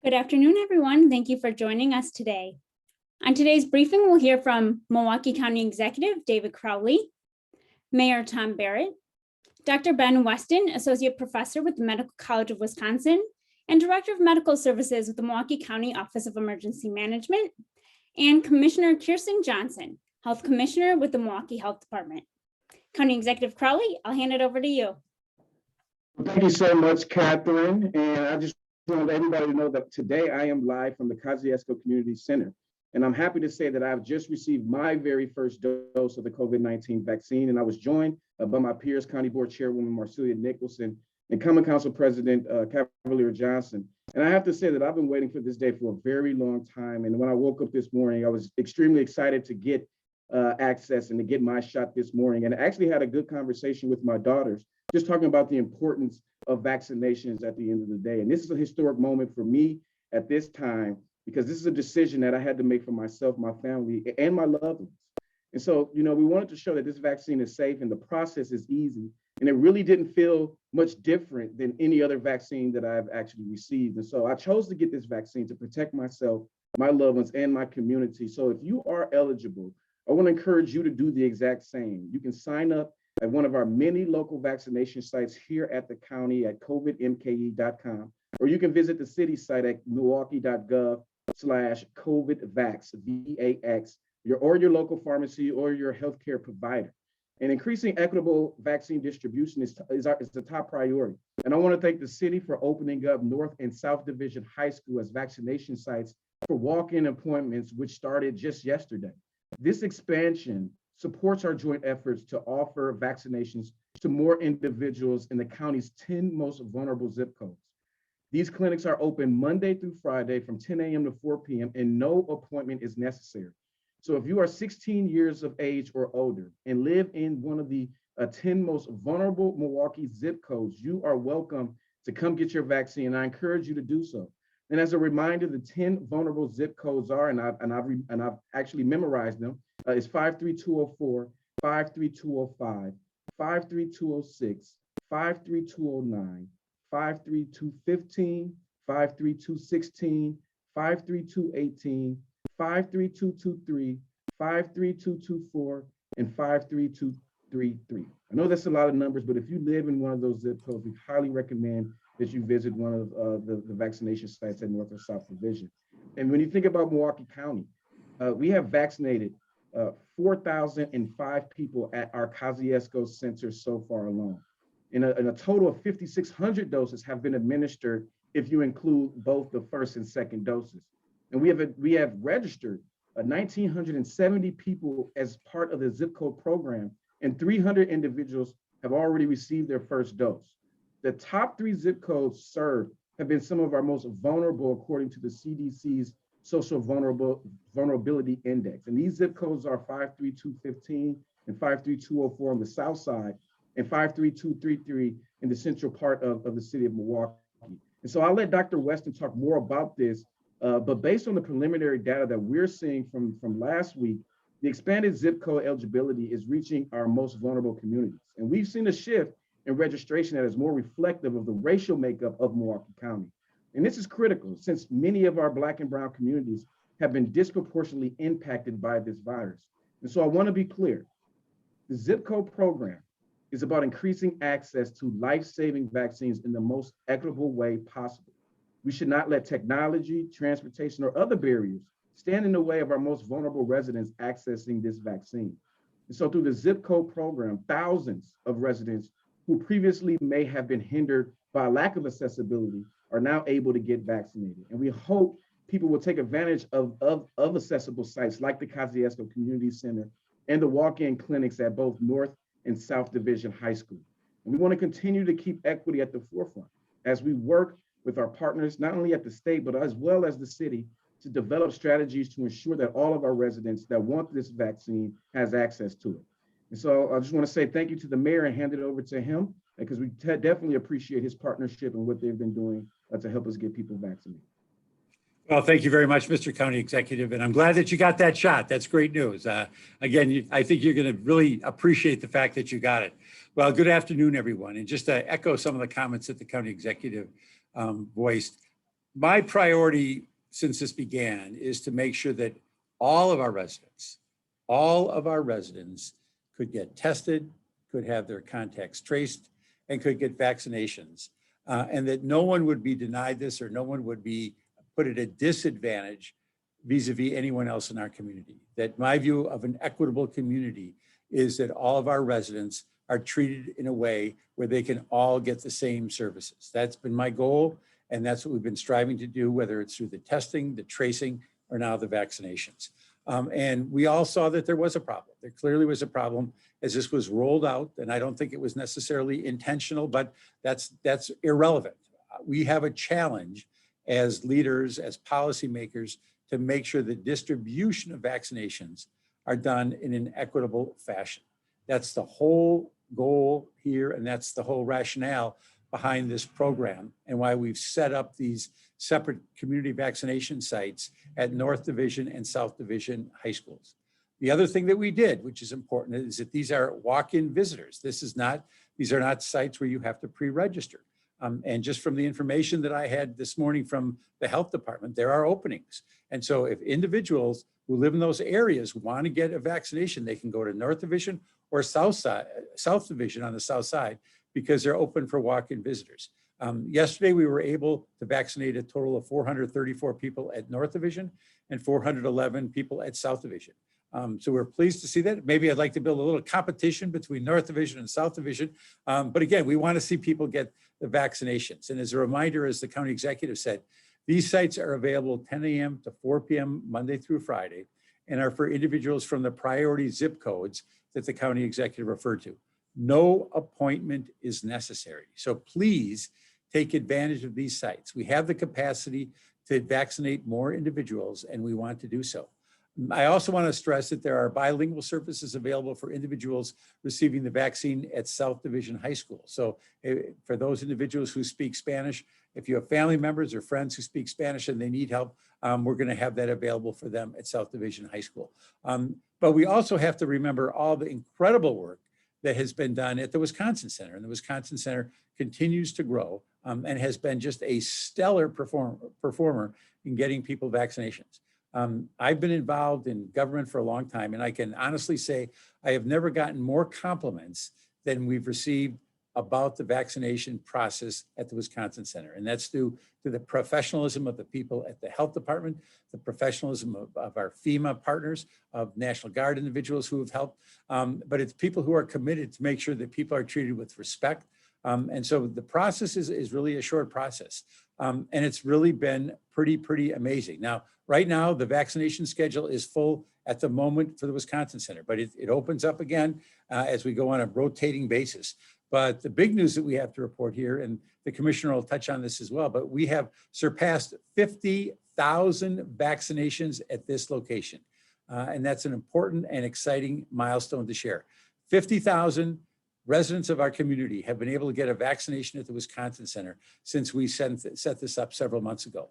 Good afternoon, everyone. Thank you for joining us today. On today's briefing, we'll hear from Milwaukee County Executive David Crowley, Mayor Tom Barrett, Dr. Ben Weston, Associate Professor with the Medical College of Wisconsin, and Director of Medical Services with the Milwaukee County Office of Emergency Management, and Commissioner Kirsten Johnson, Health Commissioner with the Milwaukee Health Department. County Executive Crowley, I'll hand it over to you. Thank you so much, Catherine. And I just want everybody to know that today I am live from the Kosciuszko Community Center. And I'm happy to say that I've just received my very first dose of the COVID-19 vaccine. And I was joined by my peers, County Board Chairwoman Marcelia Nicholson and Common Council President Cavalier Johnson. And I have to say that I've been waiting for this day for a very long time. And when I woke up this morning, I was extremely excited to get access and to get my shot this morning. And I actually had a good conversation with my daughters, just talking about the importance of vaccinations at the end of the day. And this is a historic moment for me at this time, because this is a decision that I had to make for myself, my family, and my loved ones. And so, we wanted to show that this vaccine is safe and the process is easy. And it really didn't feel much different than any other vaccine that I've actually received. And so I chose to get this vaccine to protect myself, my loved ones, and my community. So if you are eligible, I want to encourage you to do the exact same. You can sign up at one of our many local vaccination sites here at the county at covidmke.com, or you can visit the city site at milwaukee.gov/COVIDVAX, VAX, or your local pharmacy or your healthcare provider. And increasing equitable vaccine distribution is the top priority. And I want to thank the city for opening up North and South Division High School as vaccination sites for walk-in appointments, which started just yesterday. This expansion supports our joint efforts to offer vaccinations to more individuals in the county's 10 most vulnerable zip codes. These clinics are open Monday through Friday from 10 a.m. to 4 p.m. and no appointment is necessary. So if you are 16 years of age or older and live in one of the 10 most vulnerable Milwaukee zip codes, you are welcome to come get your vaccine, and I encourage you to do so. And as a reminder, the 10 vulnerable zip codes are, and I've actually memorized them, is 53204, 53205, 53206, 53209, 53215, 53216, 53218, 53223, 53224, and 53233. I know that's a lot of numbers, but if you live in one of those zip codes, we highly recommend that you visit one of the vaccination sites at North or South Division. And when you think about Milwaukee County, we have vaccinated 4,005 people at our Kosciuszko Center so far alone. And a total of 5,600 doses have been administered if you include both the first and second doses. And we have registered 1,970 people as part of the zip code program, and 300 individuals have already received their first dose. The top 3 zip codes served have been some of our most vulnerable according to the CDC's Social Vulnerability Index. And these zip codes are 53215 and 53204 on the south side and 53233 in the central part of the city of Milwaukee. And so I'll let Dr. Weston talk more about this, but based on the preliminary data that we're seeing from last week, the expanded zip code eligibility is reaching our most vulnerable communities. And we've seen a shift in registration that is more reflective of the racial makeup of Milwaukee County. And this is critical since many of our Black and Brown communities have been disproportionately impacted by this virus. And so I want to be clear, the zip code program is about increasing access to life-saving vaccines in the most equitable way possible. We should not let technology, transportation, or other barriers stand in the way of our most vulnerable residents accessing this vaccine. And so through the zip code program, thousands of residents who previously may have been hindered by a lack of accessibility are now able to get vaccinated. And we hope people will take advantage of accessible sites like the Kosciuszko Community Center and the walk-in clinics at both North and South Division High School. And we want to continue to keep equity at the forefront as we work with our partners, not only at the state, but as well as the city, to develop strategies to ensure that all of our residents that want this vaccine has access to it. And so I just want to say thank you to the mayor and hand it over to him, because we definitely appreciate his partnership and what they've been doing to help us get people vaccinated. Well, thank you very much, Mr. County Executive, and I'm glad that you got that shot. That's great news. Again, I think you're going to really appreciate the fact that you got it. Well, good afternoon, everyone. And just to echo some of the comments that the County Executive voiced, my priority since this began is to make sure that all of our residents could get tested, could have their contacts traced, and could get vaccinations. And that no one would be denied this, or no one would be put at a disadvantage vis-a-vis anyone else in our community. That my view of an equitable community is that all of our residents are treated in a way where they can all get the same services. That's been my goal, and that's what we've been striving to do, whether it's through the testing, the tracing, or now the vaccinations. And we all saw that there was a problem. There clearly was a problem as this was rolled out, and I don't think it was necessarily intentional, but that's irrelevant. We have a challenge as leaders, as policymakers, to make sure the distribution of vaccinations are done in an equitable fashion. That's the whole goal here, and that's the whole rationale behind this program and why we've set up these separate community vaccination sites at North Division and South Division high schools. The other thing that we did, which is important, is that these are walk-in visitors. These are not sites where you have to pre-register. And just from the information that I had this morning from the health department, there are openings. And so if individuals who live in those areas want to get a vaccination, they can go to North Division or South Division on the south side, because they're open for walk-in visitors. Yesterday, we were able to vaccinate a total of 434 people at North Division and 411 people at South Division. So we're pleased to see that. Maybe I'd like to build a little competition between North Division and South Division. But again, we want to see people get the vaccinations. And as a reminder, as the county executive said, these sites are available 10 a.m. to 4 p.m. Monday through Friday, and are for individuals from the priority zip codes that the county executive referred to. No appointment is necessary. So please take advantage of these sites. We have the capacity to vaccinate more individuals, and we want to do so. I also want to stress that there are bilingual services available for individuals receiving the vaccine at South Division High School. So for those individuals who speak Spanish, if you have family members or friends who speak Spanish and they need help, we're going to have that available for them at South Division High School. But we also have to remember all the incredible work that has been done at the Wisconsin Center. And the Wisconsin Center continues to grow and has been just a stellar performer in getting people vaccinations. I've been involved in government for a long time, and I can honestly say I have never gotten more compliments than we've received about the vaccination process at the Wisconsin Center. And that's due to the professionalism of the people at the health department, the professionalism of our FEMA partners, of National Guard individuals who have helped. But it's people who are committed to make sure that people are treated with respect. And so the process is really a short process. And it's really been pretty amazing. Now, right now, the vaccination schedule is full at the moment for the Wisconsin Center, but it opens up again as we go on a rotating basis. But the big news that we have to report here, and the commissioner will touch on this as well, but we have surpassed 50,000 vaccinations at this location. And that's an important and exciting milestone to share. 50,000 residents of our community have been able to get a vaccination at the Wisconsin Center since we set this up several months ago.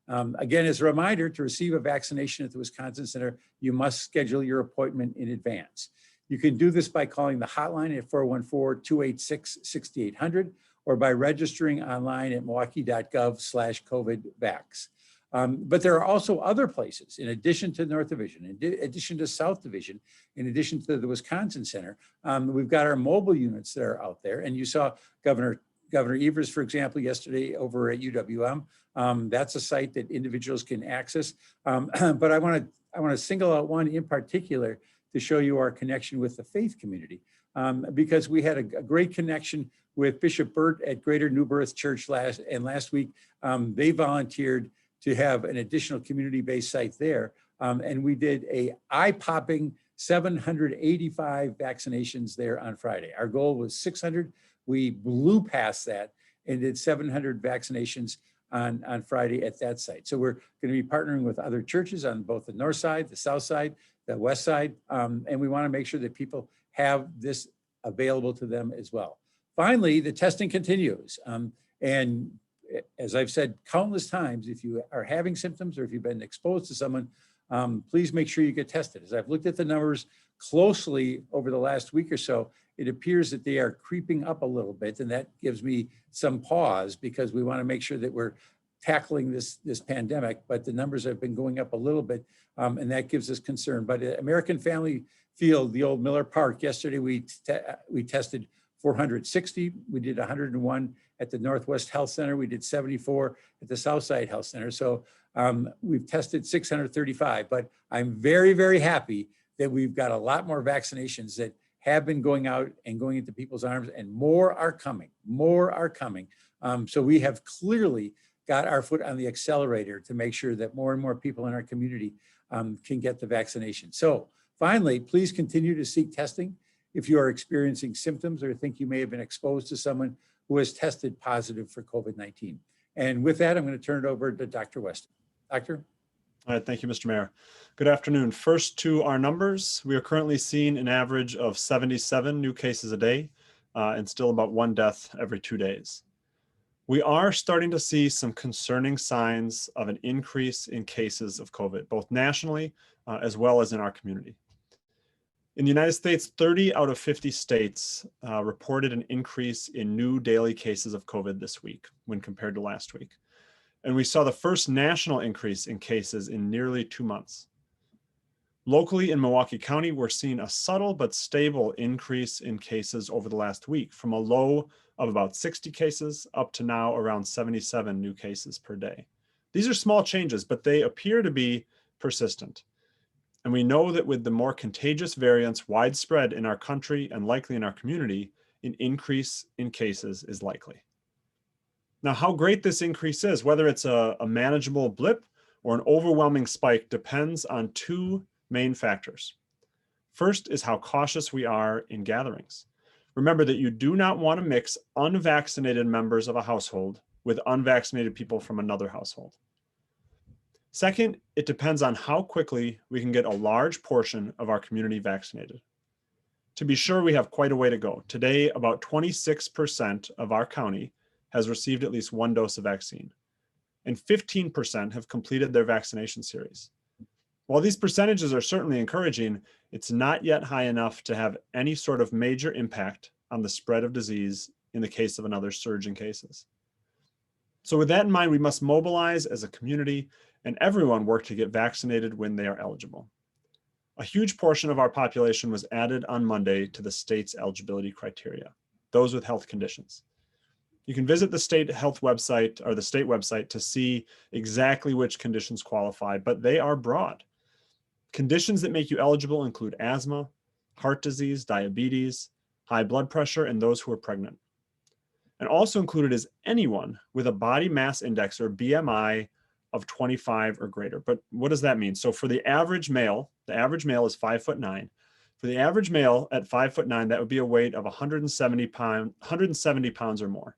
Again, as a reminder, to receive a vaccination at the Wisconsin Center, you must schedule your appointment in advance. You can do this by calling the hotline at 414-286-6800 or by registering online at milwaukee.gov/COVID-vax. But there are also other places, in addition to North Division, in addition to South Division, in addition to the Wisconsin Center. We've got our mobile units that are out there. And you saw Governor Evers, for example, yesterday over at UWM. That's a site that individuals can access. But I want to single out one in particular to show you our connection with the faith community, because we had a great connection with Bishop Burt at Greater New Birth Church last week. They volunteered to have an additional community-based site there. And we did a eye-popping 785 vaccinations there on Friday. Our goal was 600. We blew past that and did 700 vaccinations on Friday at that site. So we're going to be partnering with other churches on both the north side, the south side, the west side, and we want to make sure that people have this available to them as well. Finally, the testing continues. And as I've said countless times, if you are having symptoms or if you've been exposed to someone, please make sure you get tested. As I've looked at the numbers closely over the last week or so, it appears that they are creeping up a little bit, and that gives me some pause because we want to make sure that we're tackling this pandemic, but the numbers have been going up a little bit, and that gives us concern. But at American Family Field, the old Miller Park, yesterday we tested 460. We did 101 at the Northwest Health Center. We did 74 at the Southside Health Center. So we've tested 635, but I'm very, very happy that we've got a lot more vaccinations that have been going out and going into people's arms, and more are coming, so we have clearly got our foot on the accelerator to make sure that more and more people in our community can get the vaccination. So finally, please continue to seek testing if you are experiencing symptoms or think you may have been exposed to someone who has tested positive for COVID-19. And with that, I'm going to turn it over to Dr. Weston. Doctor? All right, thank you, Mr. Mayor. Good afternoon. First to our numbers. We are currently seeing an average of 77 new cases a day and still about 1 death every 2 days. We are starting to see some concerning signs of an increase in cases of COVID, both nationally as well as in our community. In the United States, 30 out of 50 states reported an increase in new daily cases of COVID this week when compared to last week. And we saw the first national increase in cases in nearly 2 months. Locally in Milwaukee County, we're seeing a subtle but stable increase in cases over the last week, from a low of about 60 cases up to now around 77 new cases per day. These are small changes, but they appear to be persistent. And we know that with the more contagious variants widespread in our country and likely in our community, an increase in cases is likely. Now, how great this increase is, whether it's a manageable blip or an overwhelming spike, depends on 2 main factors. First is how cautious we are in gatherings. Remember that you do not want to mix unvaccinated members of a household with unvaccinated people from another household. Second, it depends on how quickly we can get a large portion of our community vaccinated. To be sure, we have quite a way to go. Today, about 26% of our county has received at least 1 dose of vaccine, and 15% have completed their vaccination series. While these percentages are certainly encouraging, it's not yet high enough to have any sort of major impact on the spread of disease in the case of another surge in cases. So with that in mind, we must mobilize as a community and everyone work to get vaccinated when they are eligible. A huge portion of our population was added on Monday to the state's eligibility criteria, those with health conditions. You can visit the state health website or the state website to see exactly which conditions qualify, but they are broad. Conditions that make you eligible include asthma, heart disease, diabetes, high blood pressure, and those who are pregnant. And also included is anyone with a body mass index or BMI of 25 or greater. But what does that mean? So for the average male is 5'9". For the average male at 5'9", that would be a weight of 170 pounds or more.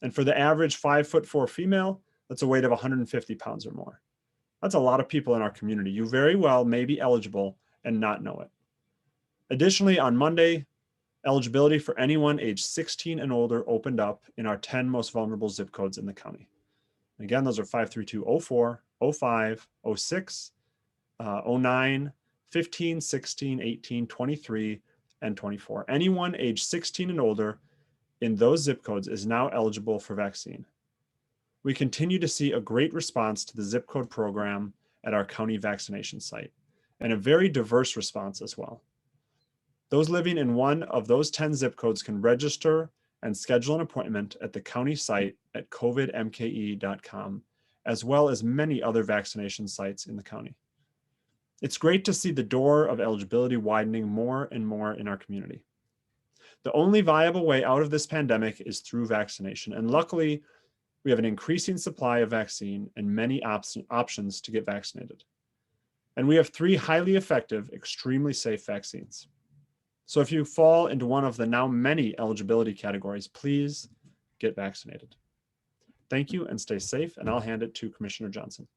And for the average 5'4" female, that's a weight of 150 pounds or more. That's a lot of people in our community. You very well may be eligible and not know it. Additionally, on Monday, eligibility for anyone age 16 and older opened up in our 10 most vulnerable zip codes in the county. Again, those are 53204, 05, 06, 09, 15, 16, 18, 23, and 24. Anyone age 16 and older in those zip codes is now eligible for vaccine. We continue to see a great response to the zip code program at our county vaccination site, and a very diverse response as well. Those living in one of those 10 zip codes can register and schedule an appointment at the county site at covidmke.com, as well as many other vaccination sites in the county. It's great to see the door of eligibility widening more and more in our community. The only viable way out of this pandemic is through vaccination, and luckily, we have an increasing supply of vaccine and many options to get vaccinated. And we have 3 highly effective, extremely safe vaccines. So if you fall into one of the now many eligibility categories, please get vaccinated. Thank you and stay safe, and I'll hand it to Commissioner Johnson.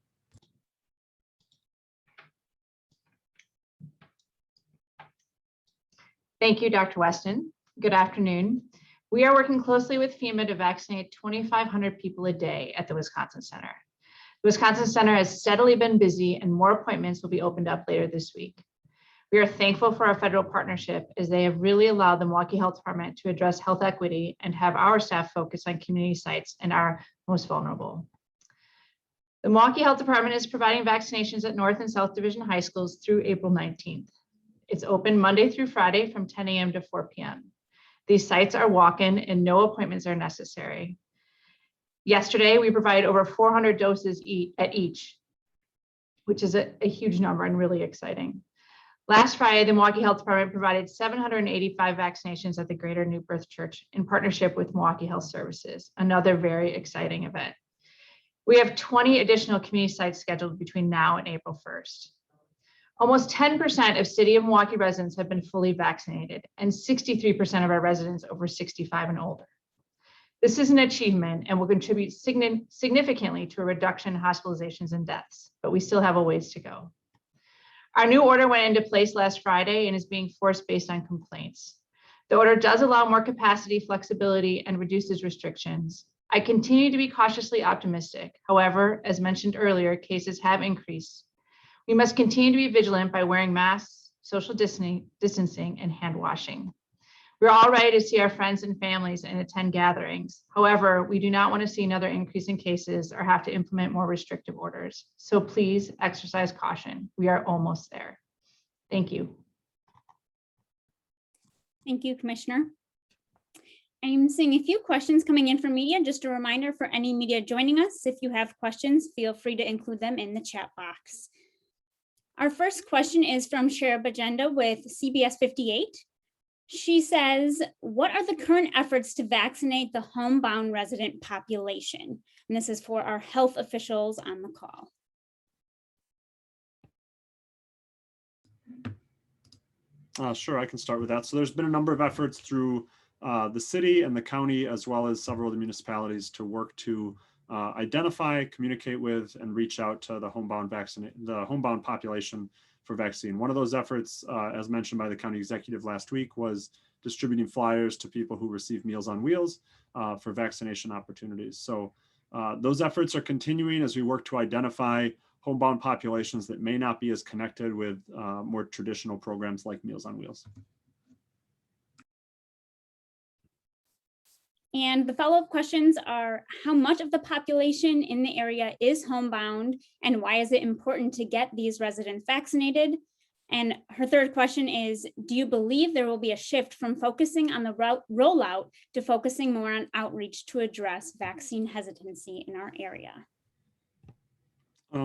Thank you, Dr. Weston. Good afternoon. We are working closely with FEMA to vaccinate 2,500 people a day at the Wisconsin Center. The Wisconsin Center has steadily been busy, and more appointments will be opened up later this week. We are thankful for our federal partnership, as they have really allowed the Milwaukee Health Department to address health equity and have our staff focus on community sites and our most vulnerable. The Milwaukee Health Department is providing vaccinations at North and South Division High Schools through April 19th. It's open Monday through Friday from 10 a.m. to 4 p.m. These sites are walk-in and no appointments are necessary. Yesterday, we provided over 400 doses at each, which is a huge number and really exciting. Last Friday, the Milwaukee Health Department provided 785 vaccinations at the Greater New Birth Church in partnership with Milwaukee Health Services, another very exciting event. We have 20 additional community sites scheduled between now and April 1st. Almost 10% of City of Milwaukee residents have been fully vaccinated, and 63% of our residents over 65 and older. This is an achievement and will contribute significantly to a reduction in hospitalizations and deaths, but we still have a ways to go. Our new order went into place last Friday and is being forced based on complaints. The order does allow more capacity, flexibility, and reduces restrictions. I continue to be cautiously optimistic. However, as mentioned earlier, cases have increased. We must continue to be vigilant by wearing masks, social distancing, and hand washing. We're all ready to see our friends and families and attend gatherings. However, we do not want to see another increase in cases or have to implement more restrictive orders. So please exercise caution. We are almost there. Thank you. Thank you, Commissioner. I'm seeing a few questions coming in from media. Just a reminder for any media joining us, if you have questions, feel free to include them in the chat box. Our first question is from Shara Bajenda with CBS 58. She says, what are the current efforts to vaccinate the homebound resident population? And this is for our health officials on the call. Sure, I can start with that. So there's been a number of efforts through the city and the county, as well as several of the municipalities, to work to identify, communicate with, and reach out to the homebound population for vaccine. One of those efforts, as mentioned by the county executive last week, was distributing flyers to people who receive Meals on Wheels for vaccination opportunities. So those efforts are continuing as we work to identify homebound populations that may not be as connected with more traditional programs like Meals on Wheels. And the follow-up questions are, how much of the population in the area is homebound, and why is it important to get these residents vaccinated? And her third question is, do you believe there will be a shift from focusing on the rollout to focusing more on outreach to address vaccine hesitancy in our area?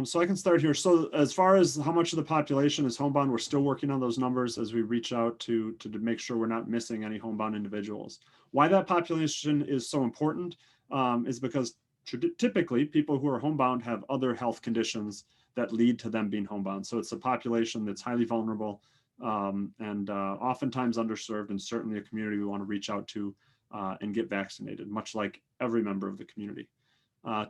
So I can start here. So as far as how much of the population is homebound, we're still working on those numbers as we reach out to make sure we're not missing any homebound individuals. Why that population is so important is because typically people who are homebound have other health conditions that lead to them being homebound. So it's a population that's highly vulnerable and oftentimes underserved, and certainly a community we want to reach out to and get vaccinated, much like every member of the community.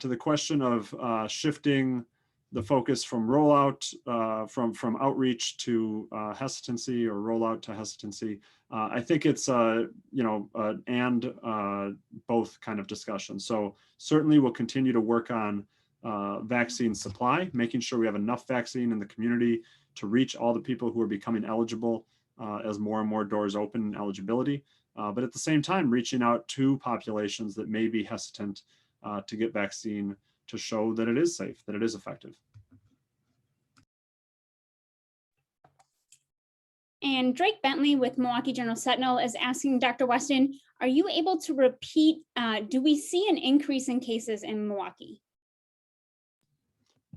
To the question of shifting the focus from rollout, from outreach to hesitancy, or rollout to hesitancy, I think it's both kind of discussion. So certainly we'll continue to work on vaccine supply, making sure we have enough vaccine in the community to reach all the people who are becoming eligible as more and more doors open in eligibility. But at the same time, reaching out to populations that may be hesitant to get vaccine, to show that it is safe, that it is effective. And Drake Bentley with Milwaukee Journal-Sentinel is asking Dr. Weston, are you able to repeat, do we see an increase in cases in Milwaukee?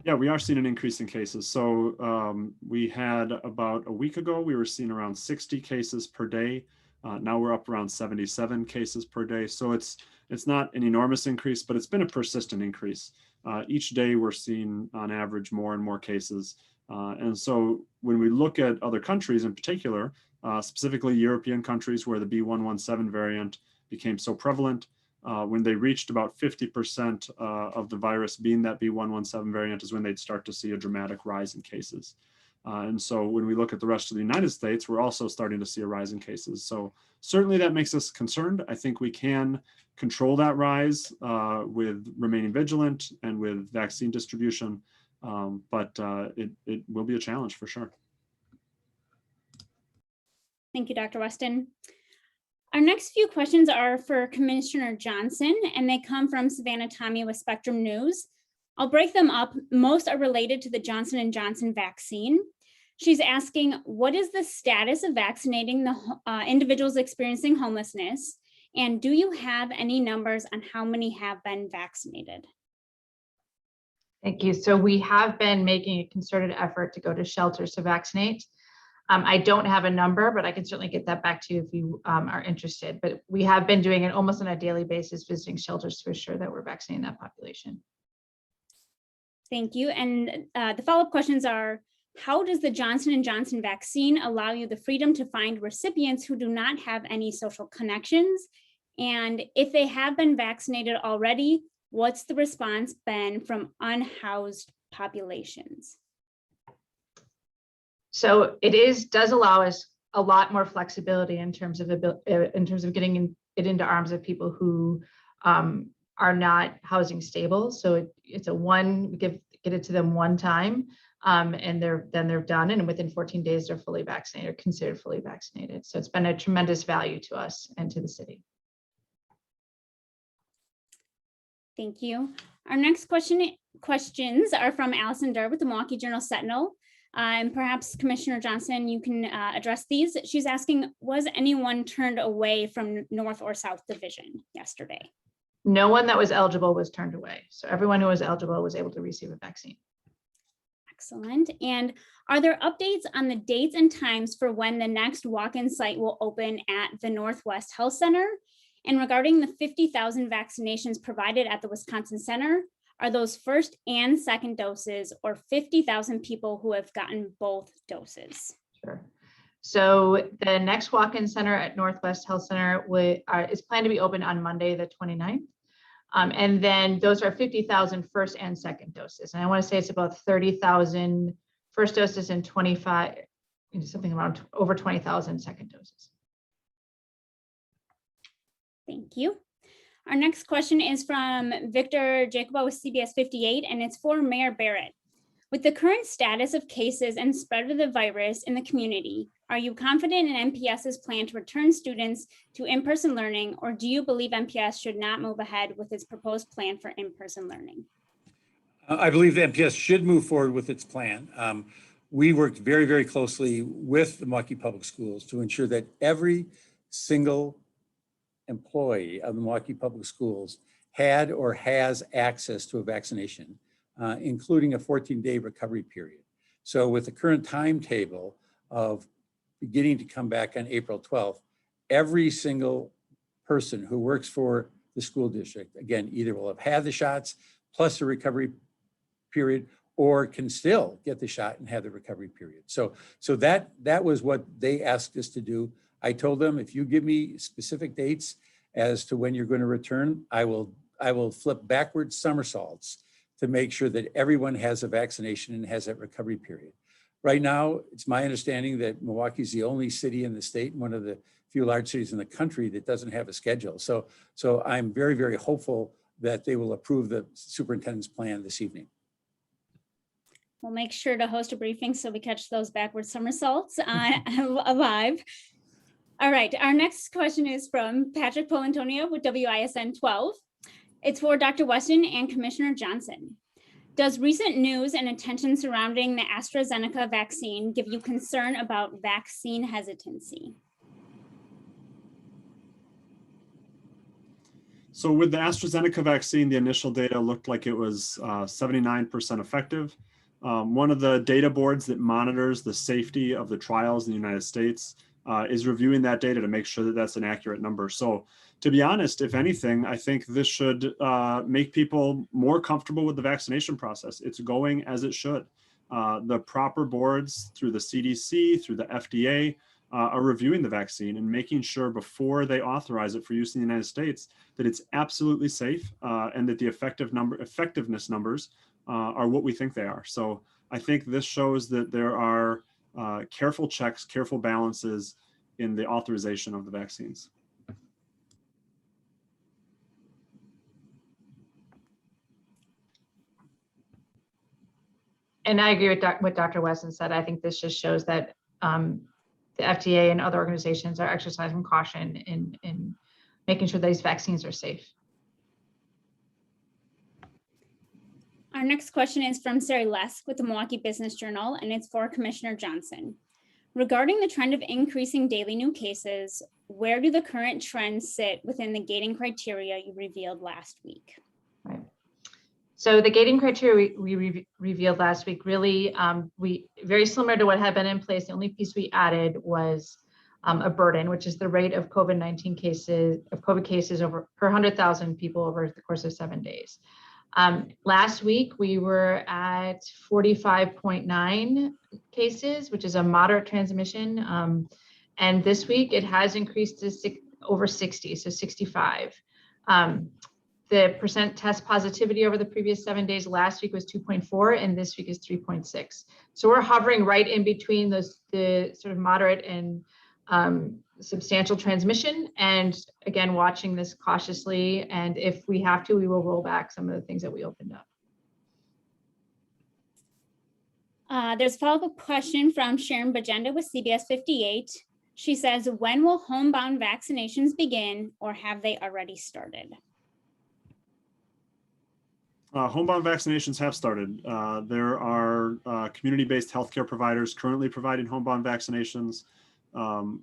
Yeah, we are seeing an increase in cases. So we had about a week ago, we were seeing around 60 cases per day. Now we're up around 77 cases per day. So it's not an enormous increase, but it's been a persistent increase. Each day we're seeing on average more and more cases. And so when we look at other countries in particular, specifically European countries where the B117 variant became so prevalent, when they reached about 50% of the virus being that B117 variant is when they'd start to see a dramatic rise in cases. And so when we look at the rest of the United States, we're also starting to see a rise in cases. So certainly that makes us concerned. I think we can control that rise with remaining vigilant and with vaccine distribution, but it will be a challenge for sure. Thank you, Dr. Weston. Our next few questions are for Commissioner Johnson, and they come from Savannah Tommy with Spectrum News. I'll break them up. Most are related to the Johnson & Johnson vaccine. She's asking, what is the status of vaccinating the individuals experiencing homelessness? And do you have any numbers on how many have been vaccinated? Thank you. So we have been making a concerted effort to go to shelters to vaccinate. I don't have a number, but I can certainly get that back to you if you are interested. But we have been doing it almost on a daily basis, visiting shelters to ensure that we're vaccinating that population. Thank you. And the follow-up questions are, how does the Johnson & Johnson vaccine allow you the freedom to find recipients who do not have any social connections? And if they have been vaccinated already, what's the response been from unhoused populations? So it does allow us a lot more flexibility in terms of getting it into arms of people who are not housing stable. So it's a get it to them one time, and they're done, and within 14 days they're fully vaccinated, or considered fully vaccinated. So it's been a tremendous value to us and to the city. Thank you. Our next questions are from Allison Durr with the Milwaukee Journal-Sentinel. And perhaps Commissioner Johnson, you can address these. She's asking, was anyone turned away from North or South Division yesterday? No one that was eligible was turned away. So everyone who was eligible was able to receive a vaccine. Excellent. And are there updates on the dates and times for when the next walk-in site will open at the Northwest Health Center? And regarding the 50,000 vaccinations provided at the Wisconsin Center, are those first and second doses, or 50,000 people who have gotten both doses? Sure. So the next walk-in center at Northwest Health Center is planned to be open on Monday, the 29th. And then those are 50,000 first and second doses. And I want to say it's about 30,000 first doses and something around over 20,000 second doses. Thank you. Our next question is from Victor Jacobo with CBS 58, and it's for Mayor Barrett. With the current status of cases and spread of the virus in the community, are you confident in MPS's plan to return students to in-person learning, or do you believe MPS should not move ahead with its proposed plan for in-person learning? I believe the MPS should move forward with its plan. We worked very, very closely with the Milwaukee Public Schools to ensure that every single employee of the Milwaukee Public Schools had or has access to a vaccination, including a 14-day recovery period. So with the current timetable of beginning to come back on April 12th, every single person who works for the school district, again, either will have had the shots plus a recovery period, or can still get the shot and have the recovery period. So that was what they asked us to do. I told them, if you give me specific dates as to when you're going to return, I will flip backwards somersaults to make sure that everyone has a vaccination and has that recovery period. Right now, it's my understanding that Milwaukee is the only city in the state, one of the few large cities in the country that doesn't have a schedule. So I'm very, very hopeful that they will approve the superintendent's plan this evening. We'll make sure to host a briefing so we catch those backward somersaults alive. All right, our next question is from Patrick Polantonio with WISN 12. It's for Dr. Weston and Commissioner Johnson. Does recent news and attention surrounding the AstraZeneca vaccine give you concern about vaccine hesitancy? So with the AstraZeneca vaccine, the initial data looked like it was 79% effective. One of the data boards that monitors the safety of the trials in the United States is reviewing that data to make sure that that's an accurate number. So to be honest, if anything, I think this should make people more comfortable with the vaccination process. It's going as it should. The proper boards through the CDC, through the FDA, are reviewing the vaccine and making sure before they authorize it for use in the United States that it's absolutely safe and that the effectiveness numbers are what we think they are. So I think this shows that there are careful checks, careful balances in the authorization of the vaccines. And I agree with what Dr. Weston said. I think this just shows that the FDA and other organizations are exercising caution in making sure these vaccines are safe. Our next question is from Sari Lesk with the Milwaukee Business Journal, and it's for Commissioner Johnson. Regarding the trend of increasing daily new cases, where do the current trends sit within the gating criteria you revealed last week? Right. So the gating criteria we revealed last week really, very similar to what had been in place. The only piece we added was a burden, which is the rate of COVID-19 cases, COVID cases over per 100,000 people over the course of 7 days. Last week, we were at 45.9 cases, which is a moderate transmission. And this week it has increased to over 60, so 65. The percent test positivity over the previous 7 days last week was 2.4, and this week is 3.6. So we're hovering right in between those, the sort of moderate and substantial transmission. And again, watching this cautiously. And if we have to, we will roll back some of the things that we opened up. There's a follow-up question from Sharon Bajenda with CBS 58. She says, when will homebound vaccinations begin, or have they already started? Homebound vaccinations have started. There are community-based healthcare providers currently providing homebound vaccinations.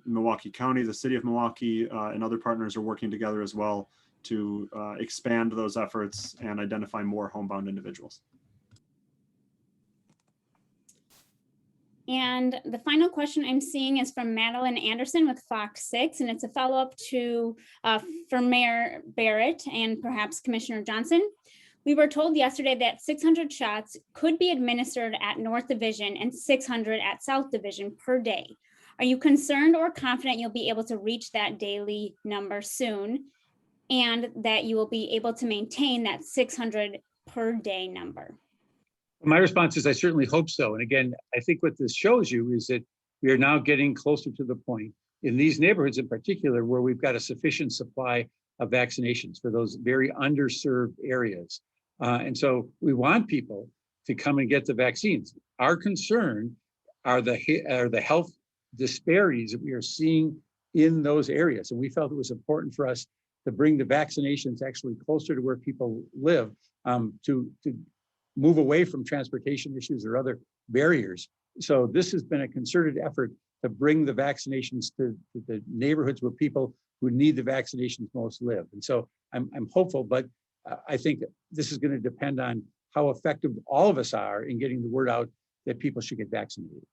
Milwaukee County, the city of Milwaukee, and other partners are working together as well to expand those efforts and identify more homebound individuals. And the final question I'm seeing is from Madeline Anderson with Fox 6, and it's a follow-up to for Mayor Barrett and perhaps Commissioner Johnson. We were told yesterday that 600 shots could be administered at North Division and 600 at South Division per day. Are you concerned or confident you'll be able to reach that daily number soon, and that you will be able to maintain that 600 per day number? My response is I certainly hope so. And again, I think what this shows you is that we are now getting closer to the point in these neighborhoods in particular where we've got a sufficient supply of vaccinations for those very underserved areas. And so we want people to come and get the vaccines. Our concern are the health disparities that we are seeing in those areas. And we felt it was important for us to bring the vaccinations actually closer to where people live, to move away from transportation issues or other barriers. So this has been a concerted effort to bring the vaccinations to the neighborhoods where people who need the vaccinations most live. And so I'm hopeful, but I think this is going to depend on how effective all of us are in getting the word out that people should get vaccinated.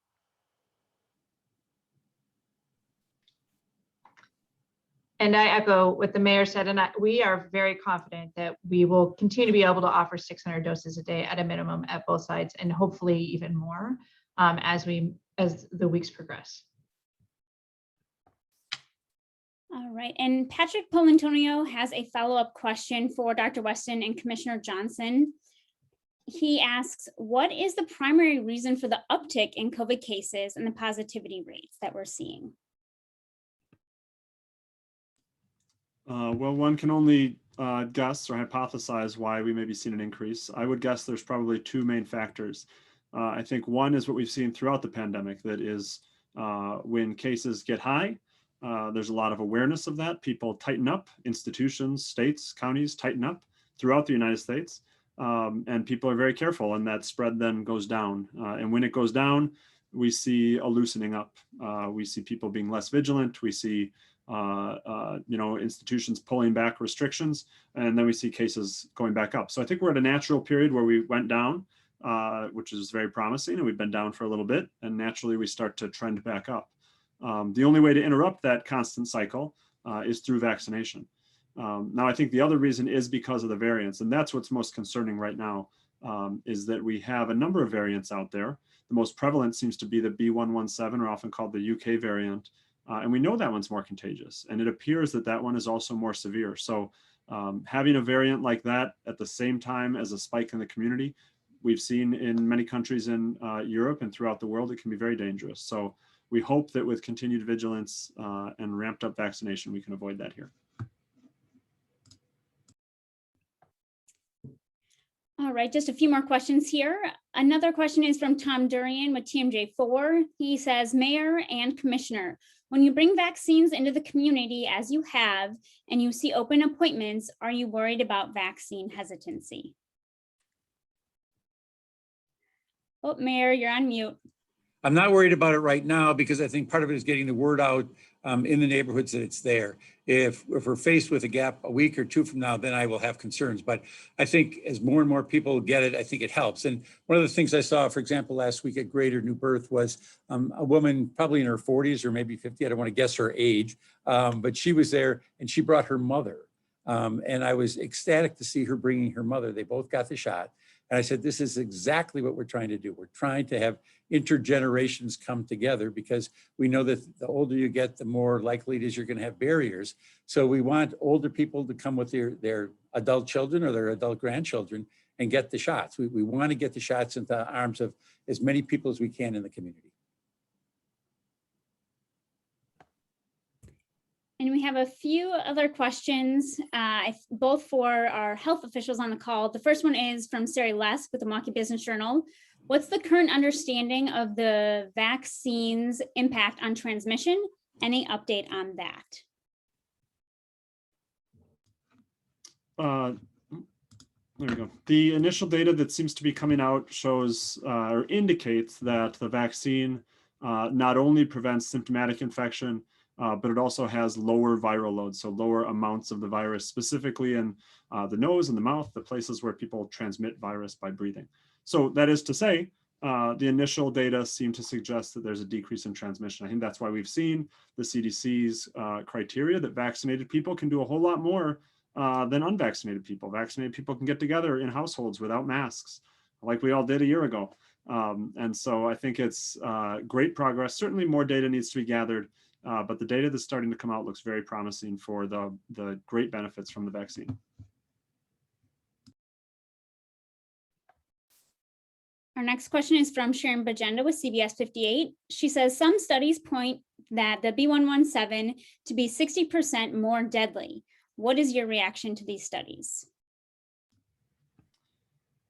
And I echo what the mayor said, and we are very confident that we will continue to be able to offer 600 doses a day at a minimum at both sites, and hopefully even more as the weeks progress. All right, and Patrick Polantonio has a follow-up question for Dr. Weston and Commissioner Johnson. He asks, what is the primary reason for the uptick in COVID cases and the positivity rates that we're seeing? Well, one can only guess or hypothesize why we may be seeing an increase. I would guess there's probably two main factors. I think one is what we've seen throughout the pandemic, that is when cases get high, there's a lot of awareness of that. People tighten up, institutions, states, counties tighten up throughout the United States, and people are very careful, and that spread then goes down. And when it goes down, we see a loosening up. We see people being less vigilant. We see institutions pulling back restrictions, and then we see cases going back up. So I think we're at a natural period where we went down, which is very promising, and we've been down for a little bit, and naturally we start to trend back up. The only way to interrupt that constant cycle is through vaccination. Now, I think the other reason is because of the variants, and that's what's most concerning right now, is that we have a number of variants out there. The most prevalent seems to be the B.1.1.7, or often called the UK variant. And we know that one's more contagious, and it appears that that one is also more severe. So having a variant like that at the same time as a spike in the community, we've seen in many countries in Europe and throughout the world, it can be very dangerous. So we hope that with continued vigilance and ramped up vaccination, we can avoid that here. All right, just a few more questions here. Another question is from Tom Durian with TMJ4. He says, Mayor and Commissioner, when you bring vaccines into the community as you have, and you see open appointments, are you worried about vaccine hesitancy? Oh, Mayor, you're on mute. I'm not worried about it right now because I think part of it is getting the word out in the neighborhoods that it's there. If we're faced with a gap a week or two from now, then I will have concerns. But I think as more and more people get it, I think it helps. And one of the things I saw, for example, last week at Greater New Birth was a woman probably in her 40s or maybe 50. I don't want to guess her age, but she was there and she brought her mother. And I was ecstatic to see her bringing her mother. They both got the shot. And I said, this is exactly what we're trying to do. We're trying to have intergenerations come together because we know that the older you get, the more likely it is you're going to have barriers. So we want older people to come with their adult children or their adult grandchildren and get the shots. We want to get the shots into the arms of as many people as we can in the community. And we have a few other questions, both for our health officials on the call. The first one is from Sari Lesk with the Milwaukee Business Journal. What's the current understanding of the vaccine's impact on transmission? Any update on that? There we go. The initial data that seems to be coming out shows or indicates that the vaccine not only prevents symptomatic infection, but it also has lower viral loads, so lower amounts of the virus, specifically in the nose and the mouth, the places where people transmit virus by breathing. So that is to say, the initial data seem to suggest that there's a decrease in transmission. I think that's why we've seen the CDC's criteria that vaccinated people can do a whole lot more than unvaccinated people. Vaccinated people can get together in households without masks, like we all did a year ago. And so I think it's great progress. Certainly more data needs to be gathered, but the data that's starting to come out looks very promising for the great benefits from the vaccine. Our next question is from Sharon Bajenda with CBS 58. She says, some studies point that the B117 to be 60% more deadly. What is your reaction to these studies?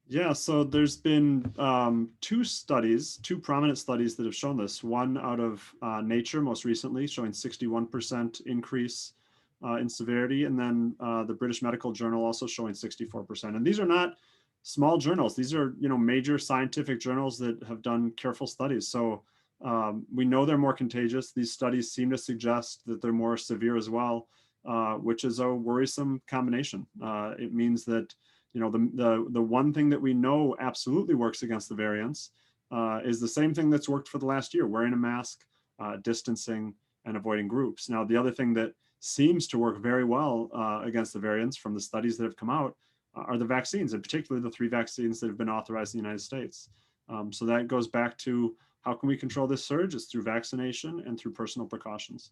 Yeah, so there's been two prominent studies that have shown this. One out of Nature most recently showing 61% increase in severity, and then the British Medical Journal also showing 64%. And these are not small journals. These are major scientific journals that have done careful studies. So we know they're more contagious. These studies seem to suggest that they're more severe as well, which is a worrisome combination. It means that the one thing that we know absolutely works against the variants is the same thing that's worked for the last year: wearing a mask, distancing, and avoiding groups. Now, the other thing that seems to work very well against the variants from the studies that have come out are the vaccines, and particularly the 3 vaccines that have been authorized in the United States. So that goes back to how can we control this surge? It's through vaccination and through personal precautions.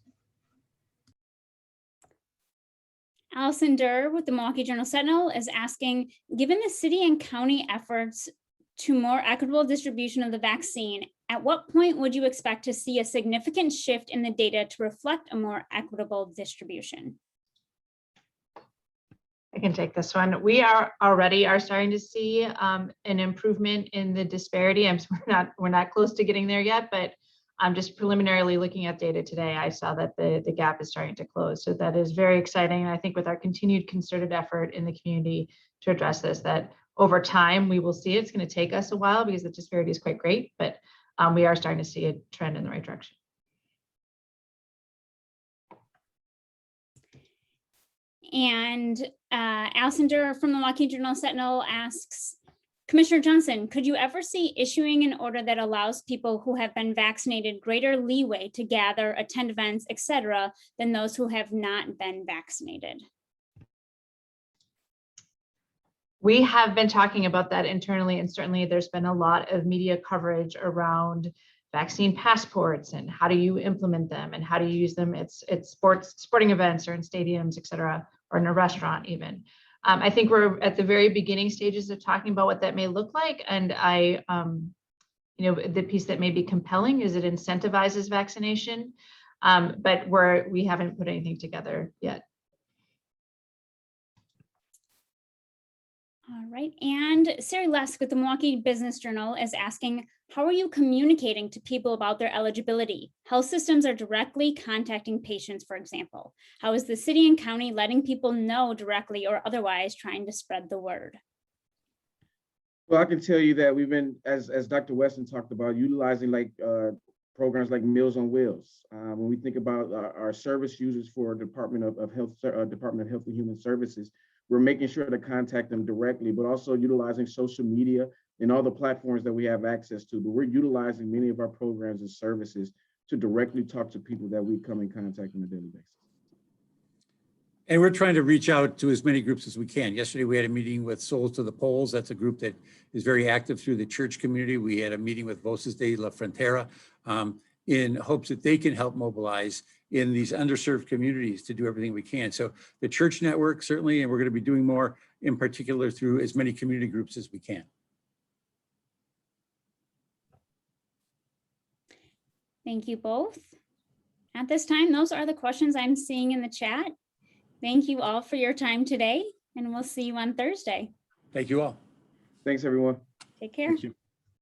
Allison Durr with the Milwaukee Journal-Sentinel is asking, given the city and county efforts to more equitable distribution of the vaccine, at what point would you expect to see a significant shift in the data to reflect a more equitable distribution? I can take this one. We are already starting to see an improvement in the disparity. We're not close to getting there yet, but I'm just preliminarily looking at data today. I saw that the gap is starting to close. So that is very exciting. And I think with our continued concerted effort in the community to address this, that over time we will see it's going to take us a while because the disparity is quite great, but we are starting to see a trend in the right direction. And Allison Durr from the Milwaukee Journal-Sentinel asks, Commissioner Johnson, could you ever see issuing an order that allows people who have been vaccinated greater leeway to gather, attend events, etc., than those who have not been vaccinated? We have been talking about that internally, and certainly there's been a lot of media coverage around vaccine passports and how do you implement them and how do you use them at sporting events or in stadiums, et cetera, or in a restaurant even. I think we're at the very beginning stages of talking about what that may look like. And the piece that may be compelling is it incentivizes vaccination, but we haven't put anything together yet. All right, and Sari Lesk with the Milwaukee Business Journal is asking, how are you communicating to people about their eligibility? Health systems are directly contacting patients, for example. How is the city and county letting people know directly or otherwise trying to spread the word? So I can tell you that we've been, as Dr. Weston talked about, utilizing programs like Meals on Wheels. When we think about our service users for Department of Health and Human Services, we're making sure to contact them directly, but also utilizing social media and all the platforms that we have access to. But we're utilizing many of our programs and services to directly talk to people that we come in contact on a daily basis. And we're trying to reach out to as many groups as we can. Yesterday, we had a meeting with Souls to the Polls. That's a group that is very active through the church community. We had a meeting with Voces de la Frontera in hopes that they can help mobilize in these underserved communities to do everything we can. So the church network, certainly, and we're going to be doing more in particular through as many community groups as we can. Thank you both. At this time, those are the questions I'm seeing in the chat. Thank you all for your time today, and we'll see you on Thursday. Thank you all. Thanks, everyone. Take care. Thank you.